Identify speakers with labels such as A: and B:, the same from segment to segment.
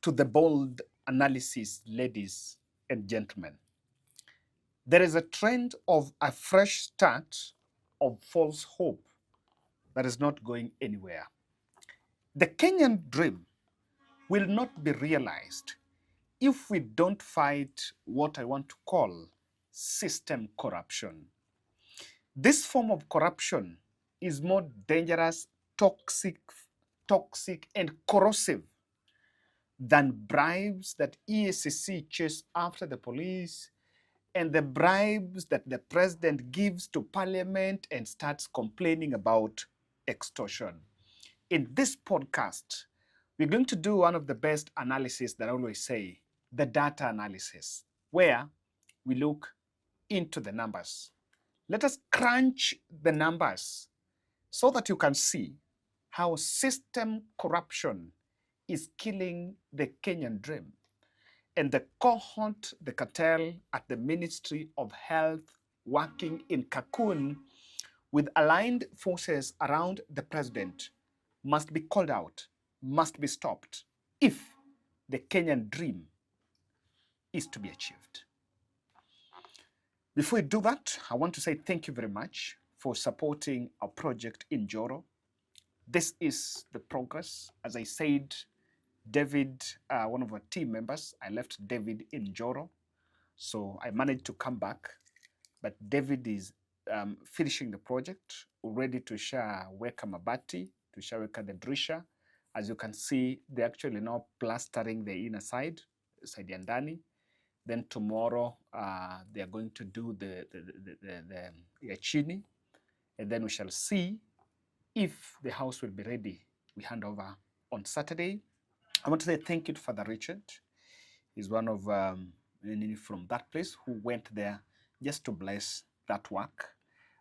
A: to the bold analysis, ladies and gentlemen. There is a trend of a fresh start of false hope that is not going anywhere. The Kenyan dream will not be realized if we don't fight what I want to call system corruption. This form of corruption is more dangerous, toxic, and corrosive than bribes that EACC chase after the police and the bribes that the president gives to parliament and starts complaining about extortion. In this podcast, we're going to do one of the best analysis that I always say, the data analysis, where we look into the numbers. Let us crunch the numbers so that you can see how system corruption is killing the Kenyan dream. And the cohort, the cartel at the Ministry of Health working in cocoon with aligned forces around the president must be called out, must be stopped if the Kenyan dream is to be achieved. Before we do that, I want to say thank you very much for supporting our project in Njoro. This is the progress. As I said, David, one of our team members, I left David in Njoro, so I managed to come back. But David is finishing the project, ready to SHA weka mabati, to SHA weka the drisha. As you can see, they're actually now plastering the inner side ya ndani. Then tomorrow, they are going to do the chini, and then we shall see if the house will be ready. We hand over on Saturday. I want to say thank you to Father Richard. He's one of from that place who went there just to bless that work.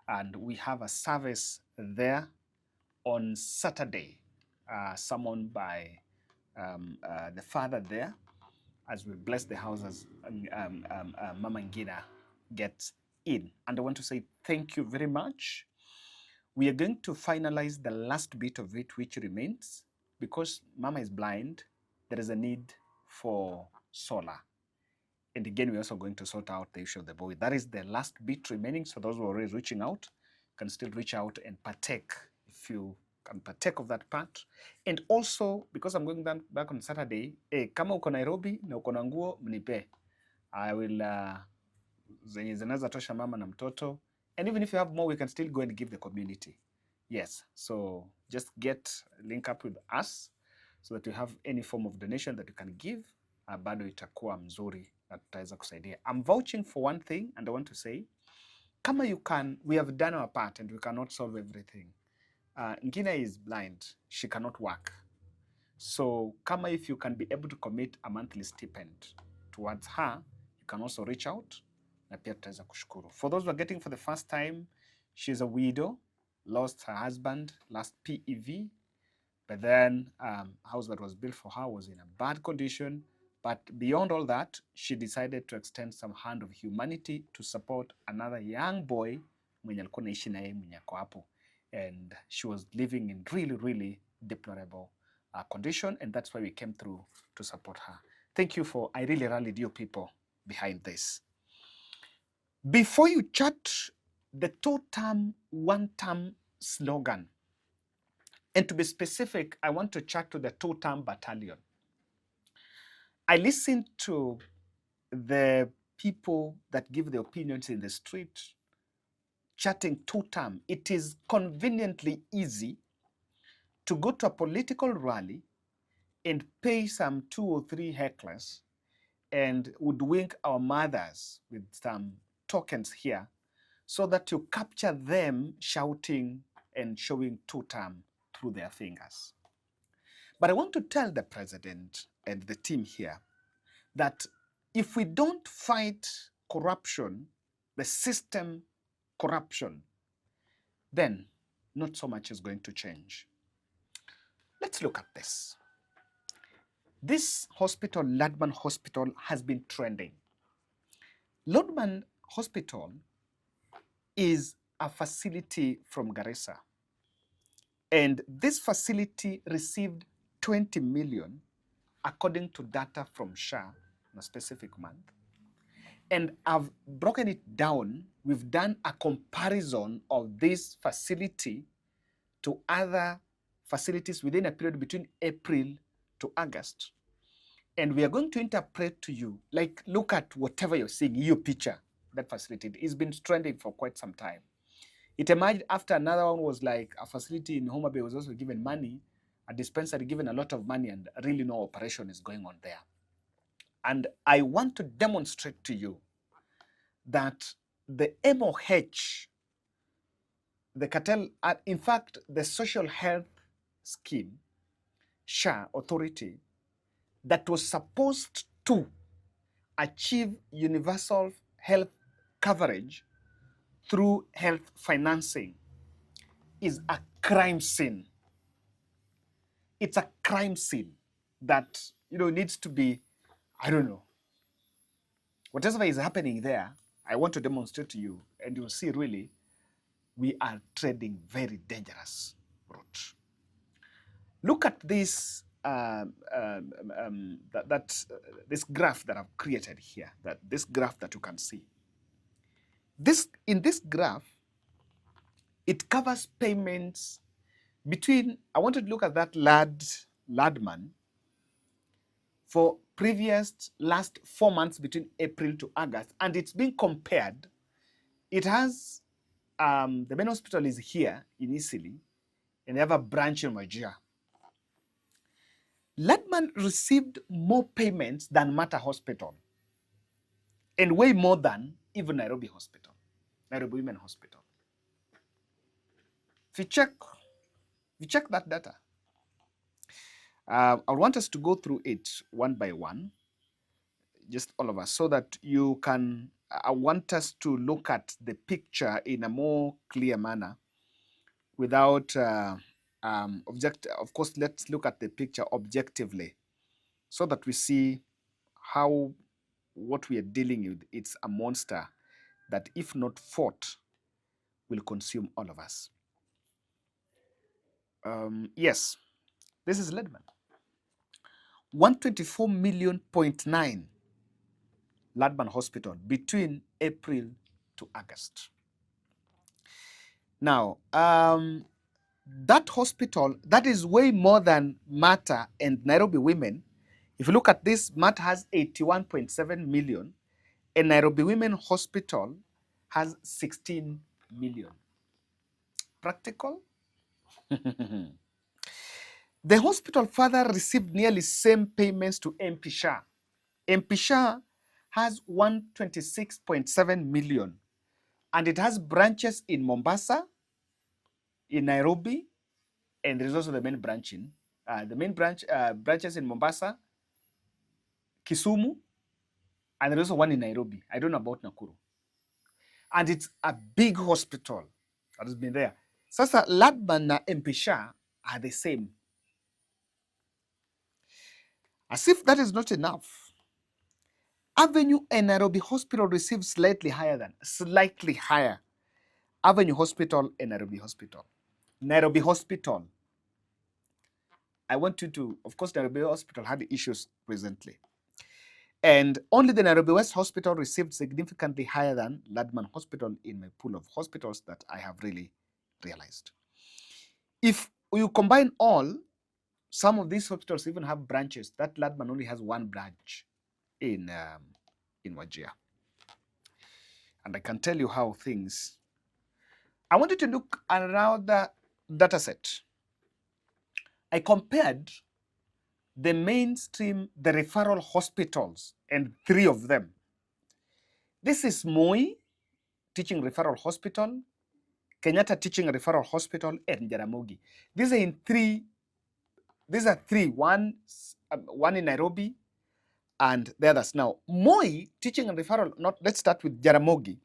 A: And we have a service there on Saturday, summoned by the father there, as we bless the house as Mama Ngina gets in. And I want to say thank you very much. We are going to finalize the last bit of it, which remains. Because Mama is blind, there is a need for solar. And again, we're also going to sort out the issue of the boy. That is the last bit remaining. So those who are already reaching out can still reach out and partake, if you can partake of that part. And also, because I'm going back on Saturday, kama uko Nairobi na uko na nguo, mnipe. I will, zenye zinaweza tosha mama na mtoto. And even if you have more, we can still go and give the community. Yes, so just link up with us so that you have any form of donation that you can give. Bado itakuwa mzuri na tutaweza kusaidia. I'm vouching for one thing, and I want to say, kama you can, we have done our part and we cannot solve everything. Ngina is blind, she cannot work. So kama if you can be able to commit a monthly stipend towards her, you can also reach out na pia tutaweza kushukuru. For those who are getting for the first time, she's a widow, lost her husband last PEV, but then house that was built for her was in a bad condition. But beyond all that, she decided to extend some hand of humanity to support another young boy mwenye alikuwa naishi na yeye mwenye ako hapo. And she was living in really, really deplorable condition, and that's why we came through to support her. Thank you I really rallied you people behind this. Before you chat the two-term, one-term slogan, and to be specific, I want to chat to the two-term battalion. I listened to the people that give the opinions in the street chatting two-term. It is conveniently easy to go to a political rally and pay some 2 or 3 hecklers and woodwink our mothers with some tokens here so that you capture them shouting and showing two-term through their fingers. But I want to tell the president and the team here that if we don't fight corruption, the system corruption, then not so much is going to change. Let's look at this. This hospital, Ladman Hospital, has been trending. Ladman Hospital is a facility from Garissa. And this facility received 20 million according to data from SHA in a specific month. And I've broken it down. We've done a comparison of this facility to other facilities within a period between April to August. And we are going to interpret to you, like, look at whatever you're seeing, your picture, that facility. It's been trending for quite some time. It emerged after another one was like a facility in Homa Bay was also given money, a dispensary given a lot of money, and really no operation is going on there. And I want to demonstrate to you that the MOH, the cartel, in fact, the social health scheme, SHA authority, that was supposed to achieve universal health coverage through health financing, is a crime scene. It's a crime scene that, needs to be, I don't know. Whatever is happening there, I want to demonstrate to you, and you'll see really we are treading very dangerous route. Look at this this graph that I've created here. This graph that you can see. In this graph, it covers payments between. I want to look at that ladman for last 4 months between April to August, and it's being compared. It has the main hospital is here in Isili, and they have a branch in Wajir. Ladman received more payments than Mata Hospital, and way more than even Nairobi Hospital, Nairobi Women Hospital. If you check that data, I want us to go through it one by one, just all of us, so that you can. I want us to look at the picture in a more clear manner, without of course, let's look at the picture objectively, so that we see how what we are dealing with, it's a monster that, if not fought, will consume all of us. Yes, this is Ledman. 124 million.9 Ladman Hospital between April to August. Now, that hospital, that is way more than Mata and Nairobi Women. If you look at this, Mata has 81.7 million, and Nairobi Women Hospital has 16 million. Practical? The hospital further received nearly same payments to MP SHA. MP SHA has 126.7 million, and it has branches in Mombasa, in Nairobi, and there's also the main branch branches in Mombasa, Kisumu, and there's also one in Nairobi. I don't know about Nakuru. And it's a big hospital that has been there. Sasa Ladman na MP SHA are the same. As if that is not enough, Avenue and Nairobi Hospital received slightly higher. Avenue Hospital and Nairobi Hospital. Nairobi Hospital. I want you to, of course, Nairobi Hospital had issues recently. And only the Nairobi West Hospital received significantly higher than Ladman Hospital in my pool of hospitals that I have really realized. If you combine all, some of these hospitals even have branches. That Ladman only has one branch in Wajir. And I can tell you how things. I wanted to look at another data set. I compared the mainstream, the referral hospitals, and 3 of them. This is Moi Teaching Referral Hospital, Kenyatta Teaching Referral Hospital, and Jaramogi. These are three. One in Nairobi, and the others. Now, Moi Teaching and Referral, let's start with Jaramogi,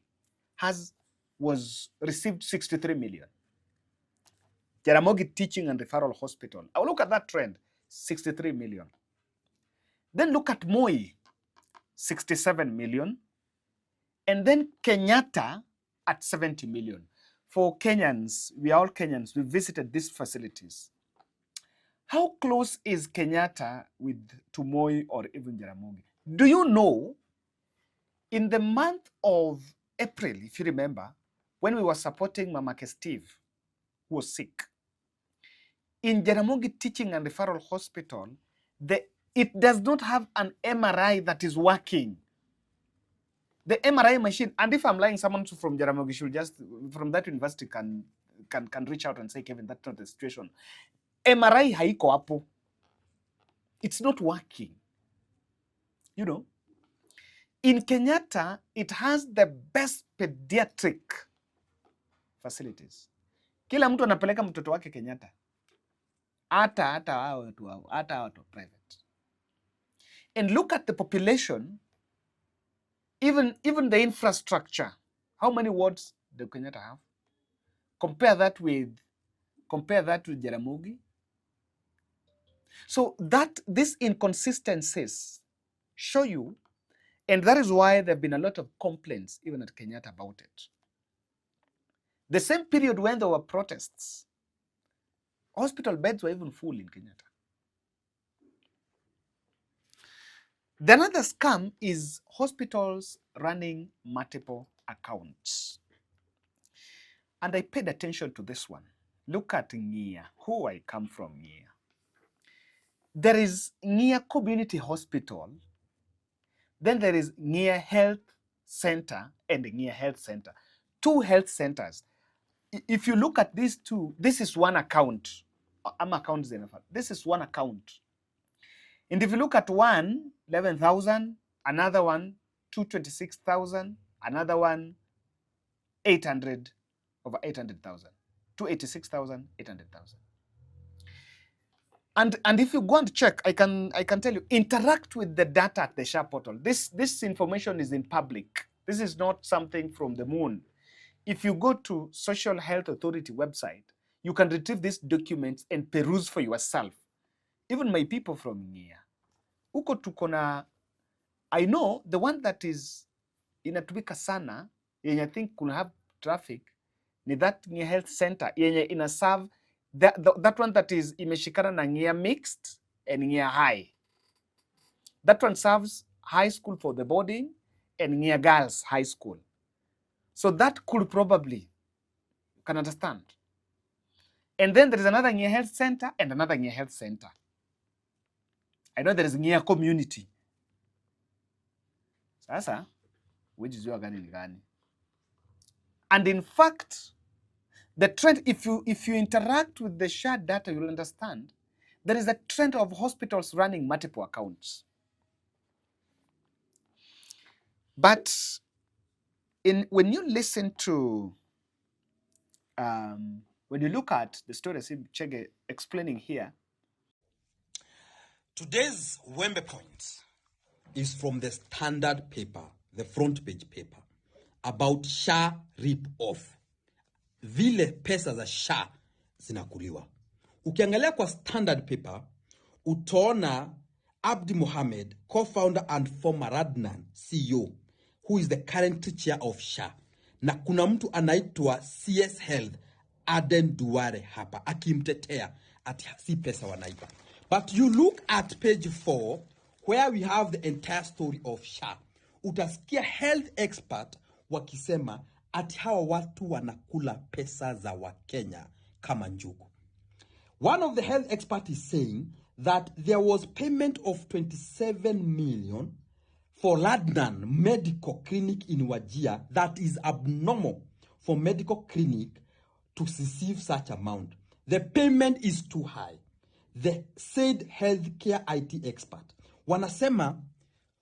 A: received 63 million. Jaramogi Teaching and Referral Hospital. I'll look at that trend, 63 million. Then look at Moi, 67 million. And then Kenyatta at 70 million. For Kenyans, we are all Kenyans, we visited these facilities. How close is Kenyatta with Tumoi or even Jaramogi? Do you know, in the month of April, if you remember, when we were supporting Mamake Steve, who was sick, in Jaramogi Teaching and Referral Hospital, it does not have an MRI that is working. The MRI machine, and if I'm lying, someone from Jaramogi should just, from that university can reach out and say, Kevin, that's not the situation. MRI haiko hapo. It's not working. You know, in Kenyatta, it has the best pediatric facilities. Kila mtu anapeleka mtoto wake Kenyatta. Hata watu private. And look at the population, even the infrastructure. How many wards do Kenyatta have? Compare that with Jaramogi. So these inconsistencies show you, and that is why there have been a lot of complaints even at Kenyatta about it. The same period when there were protests, hospital beds were even full in Kenyatta. The another scam is hospitals running multiple accounts. And I paid attention to this one. Look at Nia, who I come from Nia. There is Nia Community Hospital, then there is Nia Health Center and Nia Health Center. Two health centers. If you look at these two, this is one account. This is one account. And if you look at one, 11,000, another one, 226,000, another one, 800, over 800,000, 286,000, 800,000. And if you go and check, I can tell you, interact with the data at the SHA portal. This information is in public. This is not something from the moon. If you go to Social Health Authority website, you can retrieve these documents and peruse for yourself. Even my people from here. Uko tukona, I know the one that is inatumika sana, yenye I think kuna have traffic, ni that Nia Health Center, yenye ina serve, that one that is imeshikana na Nia Mixed and Nia High. That one serves high school for the boarding and Nia Girls High School. So that could probably, you can understand. And then there is another Nia Health Center and another Nia Health Center. I know there is Nia Community. Sasa, which is your gani? And in fact, the trend, if you interact with the SHA data, you'll understand there is a trend of hospitals running multiple accounts. But when you listen to, when you look at the story Chege explaining here.
B: Today's Wembe Point is from the Standard paper, the front page paper, about SHA rip-off. Vile pesa za SHA zinakuliwa. Ukiangalia kwa Standard paper, utaona Abdi Mohammed, co-founder and former Radnan CEO, who is the current chair of SHA. Na kuna mtu anaitwa CS Health, Aden Duale hapa, akimtetea ati si pesa wanaipa. But you look at page 4, where we have the entire story of SHA. Utasikia health expert wakisema ati hawa watu wanakula pesa za Wakenya kama njugu. One of the health experts is saying that there was payment of 27 million for Ladnan Medical Clinic in Wajir. That is abnormal for medical clinic to receive such amount. The payment is too high. The said healthcare IT expert. Wanasema,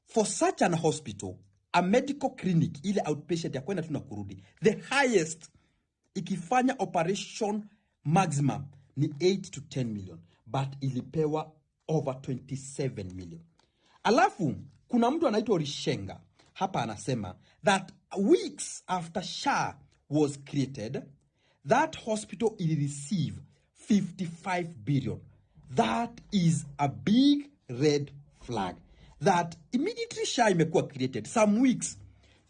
B: for such an hospital, a medical clinic, ile outpatient ya kwenda tuna kurudi, the highest, ikifanya operation maximum, ni 8 to 10 million. But ilipewa over 27 million. Alafu, kuna mtu anaitwa Rishenga, hapa anasema, that weeks after SHA was created, that hospital will receive 55 billion. That is a big red flag. That immediately SHA imekuwa created, some weeks,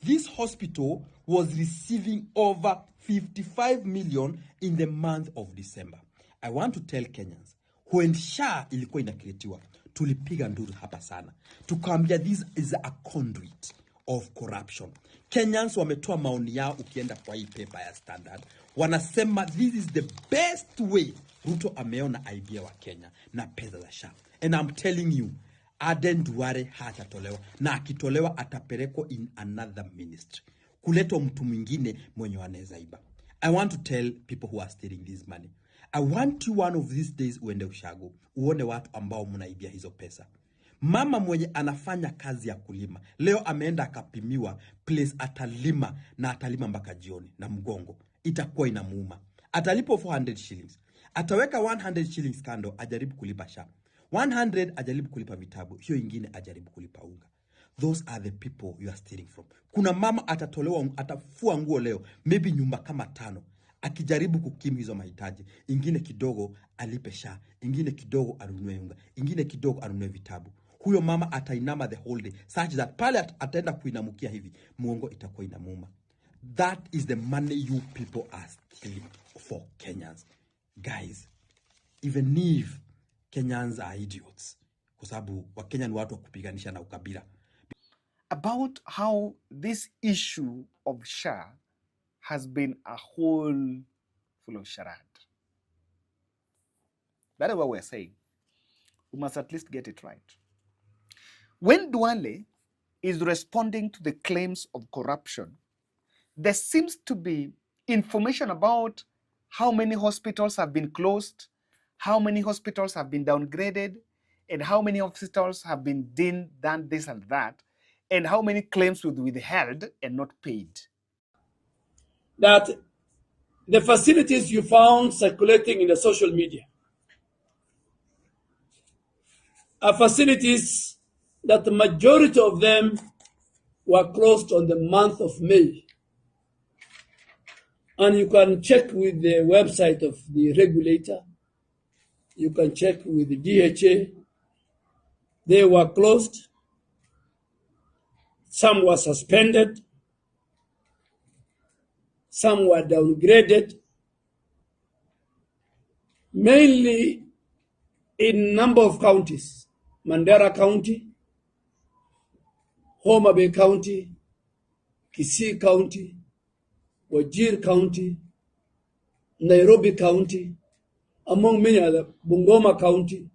B: this hospital was receiving over 55 million in the month of December. I want to tell Kenyans, When SHA ilikuwa inakreatiwa, tulipiga nduru hapa sana. Tukaambia this is a conduit of corruption. Kenyans wametoa maoni yao ukienda kwa hii paper ya Standard. Wanasema this is the best way Ruto ameona idea wa Kenya na pesa za SHA. And I'm telling you, Aden Duale hatatolewa, na akitolewa atapelekwa in another ministry. Kuletwa mtu mwingine mwenye anaweza iba. I want to tell people who are stealing this money, I want you one of these days uende ushago, uone watu ambao mnaibia hizo pesa. Mama mwenye anafanya kazi ya kulima, leo ameenda akapimiwa place atalima, na atalima mpaka jioni na mgongo, itakuwa inamuuma. Atalipo 400 shillings. Ataweka 100 shillings kando, ajaribu kulipa SHA. 100 ajaribu kulipa vitabu, hiyo ingine ajaribu kulipa unga. Those are the people you are stealing from. Kuna mama atatolewa, atafua nguo leo, maybe nyumba kama 5, akijaribu kukimu hizo mahitaji. Ingine kidogo alipe SHA, ingine kidogo anunue unga, ingine kidogo anunue vitabu. Huyo mama atainama the whole day, such that pale ataenda kuinamukia hivi, muongo itakuwa inamuuma. That is the money you people are stealing for Kenyans. Guys, even if Kenyans are idiots, kwa sababu wa Kenya ni watu wa kupiganisha na ukabila.
A: About how this issue of SHA has been a whole full of charade. That is what we're saying. We must at least get it right. When Duale is responding to the claims of corruption, there seems to be information about how many hospitals have been closed, how many hospitals have been downgraded, and how many hospitals have been done this and that, and how many claims were withheld and not paid.
C: That the facilities you found circulating in the social media are facilities that the majority of them were closed on the month of May. And you can check with the website of the regulator. You can check with the DHA. They were closed. Some were suspended. Some were downgraded. Mainly in number of counties. Mandera County, Homa Bay County, Kisii County, Wajir County, Nairobi County, among many other, Bungoma County,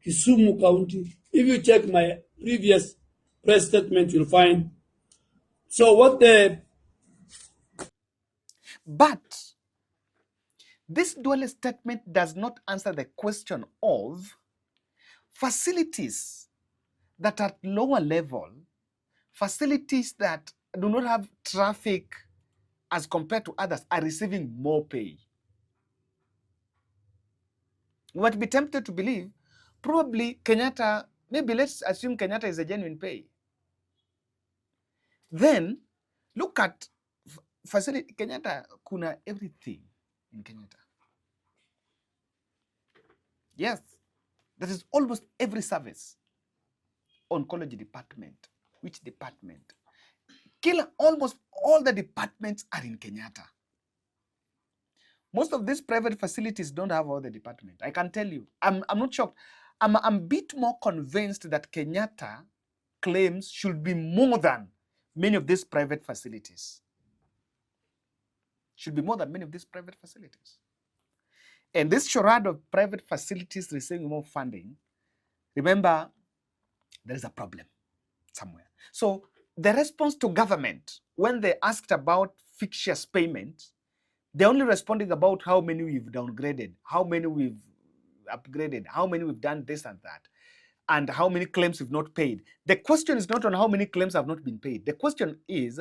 C: Kisumu County. If you check my previous press statement, you'll find. So what the...
A: But this Duale statement does not answer the question of facilities that are at lower level, facilities that do not have traffic as compared to others are receiving more pay. You might be tempted to believe probably Kenyatta, maybe let's assume Kenyatta is a genuine pay. Then look at facility. Kenyatta, kuna everything in Kenyatta. Yes, that is almost every service. Oncology department, which department? Almost all the departments are in Kenyatta. Most of these private facilities don't have all the departments. I can tell you. I'm not shocked. I'm a bit more convinced that Kenyatta claims should be more than many of these private facilities. Should be more than many of these private facilities. And this charade of private facilities receiving more funding, remember, there is a problem somewhere. So the response to government, when they asked about fictitious payments, they're only responding about how many we've downgraded, how many we've upgraded, how many we've done this and that, and how many claims we've not paid. The question is not on how many claims have not been paid. The question is,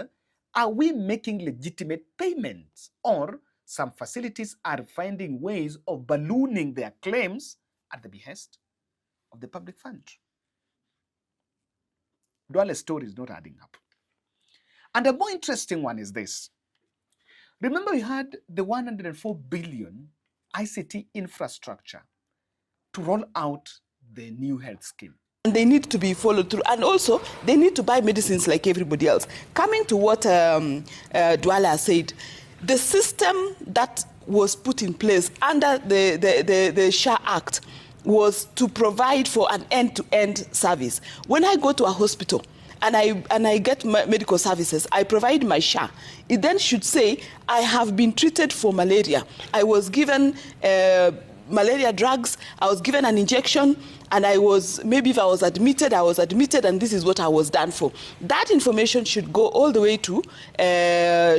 A: are we making legitimate payments? Or some facilities are finding ways of ballooning their claims at the behest of the public fund. Duale's story is not adding up. And a more interesting one is this. Remember, we had the 104 billion ICT infrastructure to roll out the new health scheme.
D: And they need to be followed through. And also, they need to buy medicines like everybody else. Coming to what Duale has said, the system that was put in place under the SHA Act was to provide for an end-to-end service. When I go to a hospital and I get medical services, I provide my SHA. It then should say, I have been treated for malaria. I was given malaria drugs, I was given an injection, and maybe if I was admitted, and this is what I was done for. That information should go all the way to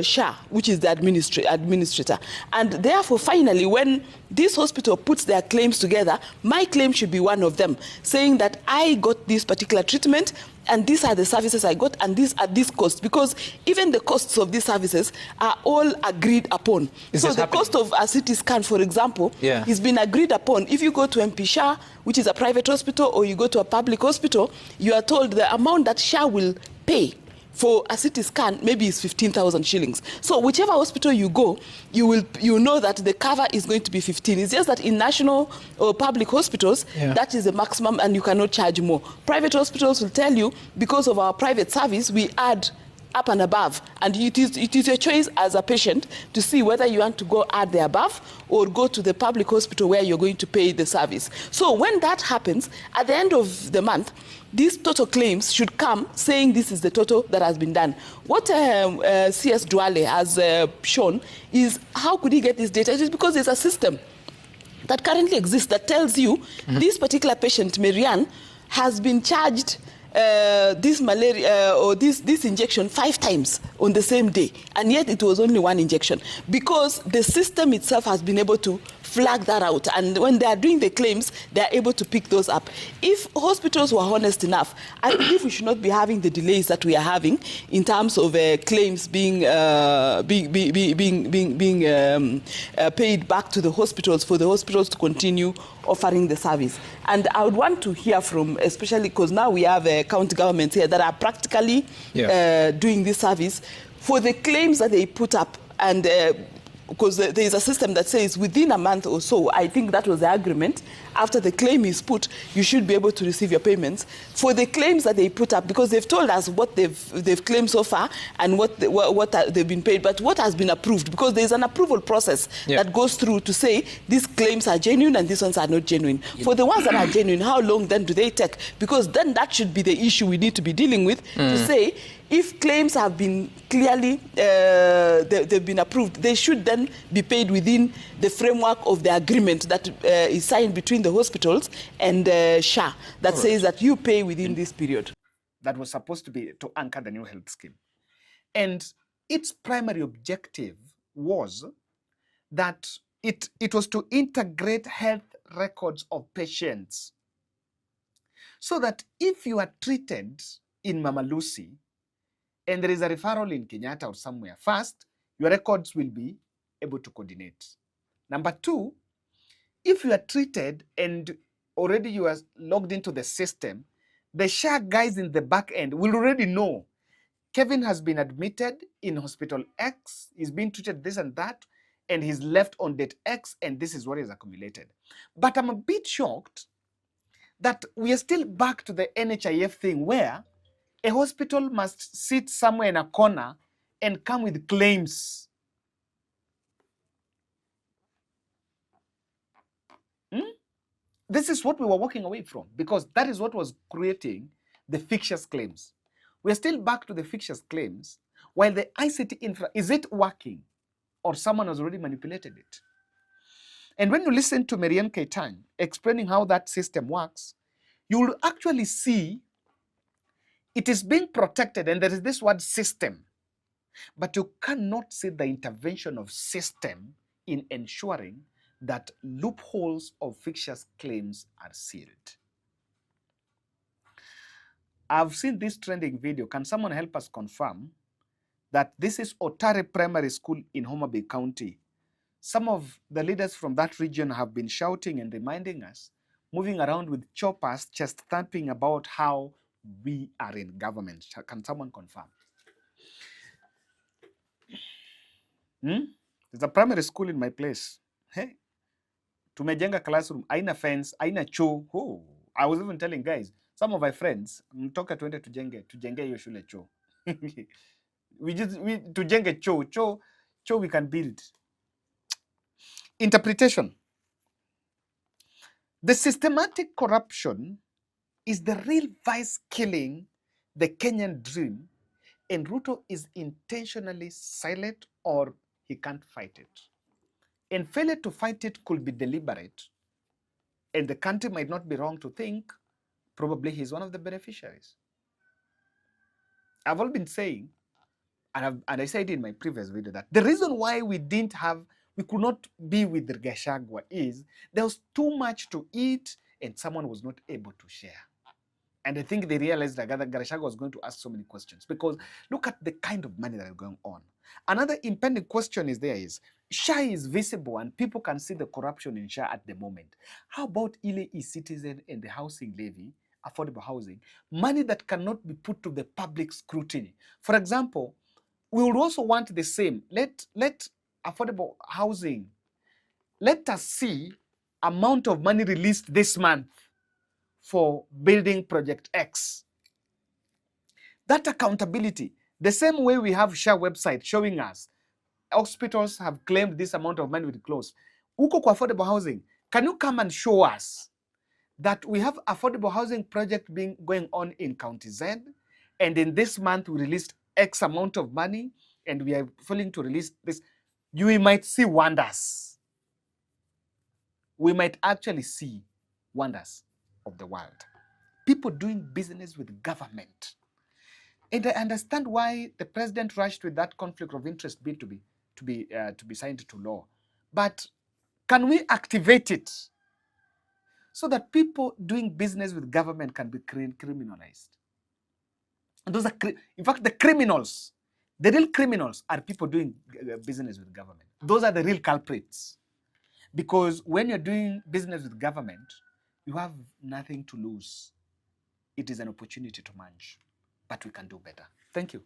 D: SHA, which is the administrator. And therefore, finally, when this hospital puts their claims together, my claim should be one of them, saying that I got this particular treatment, and these are the services I got, and these are this cost, because even the costs of these services are all agreed upon. So the cost of a CT scan, for example, has been agreed upon. If you go to MP SHA, which is a private hospital, or you go to a public hospital, you are told the amount that SHA will pay for a CT scan maybe is 15,000 shillings. So whichever hospital you go, you know that the cover is going to be 15. It's just that in national or public hospitals, that is the maximum and you cannot charge more. Private hospitals will tell you, because of our private service, we add up and above, and it is your choice as a patient to see whether you want to go add the above or go to the public hospital where you're going to pay the service. So when that happens, at the end of the month, these total claims should come saying this is the total that has been done. What CS Duale has shown is how could he get this data? It is because there's a system that currently exists that tells you this particular patient, Marianne, has been charged this malaria or this injection 5 times on the same day, and yet it was only 1 injection, because the system itself has been able to flag that out, and when they are doing the claims, they are able to pick those up. If hospitals were honest enough, I believe we should not be having the delays that we are having in terms of claims being paid back to the hospitals for the hospitals to continue offering the service. And I would want to hear from, especially because now we have county governments here that are practically doing this service, for the claims that they put up, and because there is a system that says within a month or so, I think that was the agreement, after the claim is put, you should be able to receive your payments. For the claims that they put up, because they've told us what they've claimed so far and what they've been paid, but what has been approved, because there's an approval process that goes through to say these claims are genuine and these ones are not genuine. For the ones that are genuine, how long then do they take? Because then that should be the issue we need to be dealing with, to say, if claims have been clearly, they've been approved, they should then be paid within the framework of the agreement that is signed between the hospitals and SHA that says that you pay within this period.
A: That was supposed to be to anchor the new health scheme. And its primary objective was that it was to integrate health records of patients, so that if you are treated in Mama Lucy, and there is a referral in Kenyatta or somewhere, first, your records will be able to coordinate. Number 2, if you are treated and already you are logged into the system, the SHA guys in the back end will already know Kevin has been admitted in hospital X, he's been treated this and that, and he's left on date X, and this is what is accumulated. But I'm a bit shocked that we are still back to the NHIF thing, where a hospital must sit somewhere in a corner and come with claims. This is what we were walking away from, because that is what was creating the fictitious claims. We're still back to the fictitious claims, while the ICT infra, is it working, or someone has already manipulated it? And when you listen to Marianne Keitany explaining how that system works, you will actually see it is being protected, and there is this word system, but you cannot see the intervention of system in ensuring that loopholes of fictitious claims are sealed. I've seen this trending video. Can someone help us confirm that this is Odour Primary School in Homa Bay County? Some of the leaders from that region have been shouting and reminding us, moving around with choppers, chest thumping about how we are in government. Can someone confirm? There's a primary school in my place. Hey, tumejenga classroom, aina fence, aina choo. Oh, I was even telling guys, some of my friends, mtoka tuende tujenge hiyo shule choo. we tujenge choo we can build. Interpretation. The systematic corruption is the real vice killing the Kenyan dream, and Ruto is intentionally silent or he can't fight it. And failure to fight it could be deliberate, and the country might not be wrong to think probably he's one of the beneficiaries. I've all been saying, and I said in my previous video, that the reason why we could not be with Gachagua is there was too much to eat and someone was not able to share. And I think they realized that Gachagua was going to ask so many questions, because look at the kind of money that is going on. Another impending question is SHA is visible and people can see the corruption in SHA at the moment. How about Ile e-Citizen and the housing levy, affordable housing, money that cannot be put to the public scrutiny? For example, we would also want the same. Let affordable housing, let us see amount of money released this month for building project X. That accountability, the same way we have SHA website showing us hospitals have claimed this amount of money will close. Uko kwa affordable housing, can you come and show us that we have affordable housing project going on in County Z, and in this month we released X amount of money, and we are failing to release this? You might see wonders. We might actually see wonders of the world. People doing business with government. And I understand why the president rushed with that conflict of interest bill to be signed into law. But can we activate it so that people doing business with government can be criminalized? And those are, in fact, the criminals, the real criminals are people doing business with government. Those are the real culprits. Because when you're doing business with government, you have nothing to lose. It is an opportunity to manage, but we can do better. Thank you.